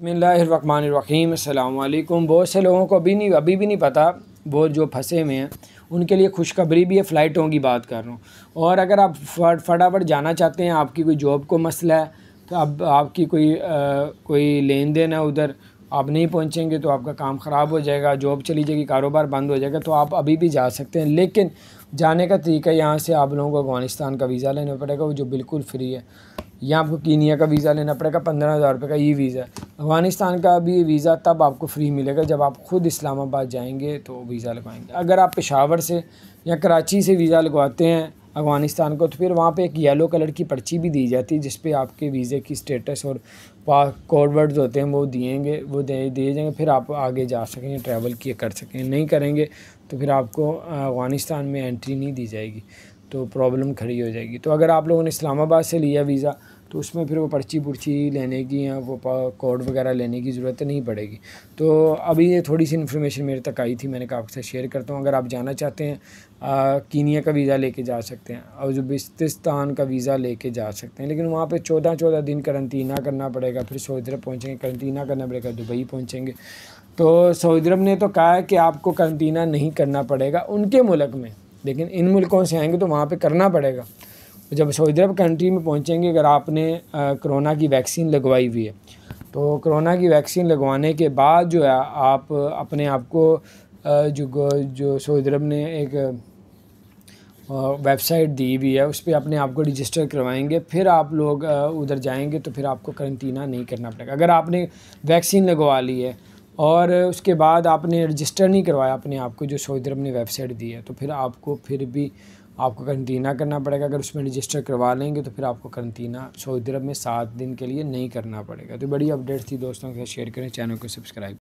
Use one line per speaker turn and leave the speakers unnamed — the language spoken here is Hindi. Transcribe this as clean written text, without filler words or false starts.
बिस्मिल्लाहिर्रहमानिर्रहीम। अस्सलाम वालेकुम। बहुत से लोगों को अभी भी नहीं पता, वो जो फंसे हुए हैं उनके लिए खुशखबरी भी है। फ़्लाइटों की बात कर रहा हूँ। और अगर आप फटाफट जाना चाहते हैं, आपकी कोई जॉब को मसला है, तो अब आपकी कोई लेन देन है, उधर आप नहीं पहुँचेंगे तो आपका काम ख़राब हो जाएगा, जॉब चली जाएगी, कारोबार बंद हो जाएगा। तो आप अभी भी जा सकते हैं, लेकिन जाने का तरीका यहाँ से आप लोगों को अफ़गानिस्तान का वीज़ा लेना पड़ेगा, वो जो बिल्कुल फ्री है। यहाँ आपको कीनिया का वीज़ा लेना पड़ेगा, 15,000 रुपये का ये वीज़ा। अफ़गानिस्तान का भी वीज़ा तब आपको फ्री मिलेगा जब आप ख़ुद इस्लामाबाद जाएंगे तो वीज़ा लगवाएंगे। अगर आप पेशावर से या कराची से वीज़ा लगवाते हैं अफ़गानिस्तान को, तो फिर वहाँ पे एक येलो कलर की पर्ची भी दी जाती है, जिस पे आपके वीज़े की स्टेटस और कोड वर्ड्स होते हैं वो दिए जाएंगे। फिर आप आगे जा सकेंगे, ट्रैवल कर सकेंगे। नहीं करेंगे तो फिर आपको अफ़गानिस्तान में एंट्री नहीं दी जाएगी, तो प्रॉब्लम खड़ी हो जाएगी। तो अगर आप लोगों ने इस्लामाबाद से लिया वीज़ा, तो उसमें फिर वो पर्ची लेने की या वो कोड वगैरह लेने की ज़रूरत नहीं पड़ेगी। तो अभी ये थोड़ी सी इन्फॉर्मेशन मेरे तक आई थी, मैंने कहा आपसे शेयर करता हूँ। अगर आप जाना चाहते हैं, कीनिया का वीज़ा लेके जा सकते हैं, और उज़्बेकिस्तान का वीज़ा लेके जा सकते हैं, लेकिन वहाँ पे 14 दिन करंटीना करना पड़ेगा। फिर सऊदी अरब पहुँचेंगे, करंटीना करना पड़ेगा, दुबई पहुँचेंगे। तो सऊदी अरब ने तो कहा है कि आपको करंटीना नहीं करना पड़ेगा उनके मुल्क में, लेकिन इन मुल्कों से आएंगे तो वहाँ पे करना पड़ेगा। जब सऊदी अरब कंट्री में पहुँचेंगे, अगर आपने कोरोना की वैक्सीन लगवाई हुई है, तो कोरोना की वैक्सीन लगवाने के बाद जो है आप अपने आप को जो सऊदी अरब ने एक वेबसाइट दी हुई है, उस पर अपने आप को रजिस्टर करवाएंगे। फिर आप लोग उधर जाएंगे तो फिर आपको करंटीना नहीं करना पड़ेगा। अगर आपने वैक्सीन लगवा ली है और उसके बाद आपने रजिस्टर नहीं करवाया अपने आप को, जो सऊदी अरब ने वेबसाइट दी है, तो फिर आपको करंटीना करना पड़ेगा। अगर उसमें रजिस्टर करवा लेंगे तो फिर आपको करंटीना सऊदी अरब में 7 दिन के लिए नहीं करना पड़ेगा। तो बड़ी अपडेट थी दोस्तों के साथ शेयर करें, चैनल को सब्सक्राइब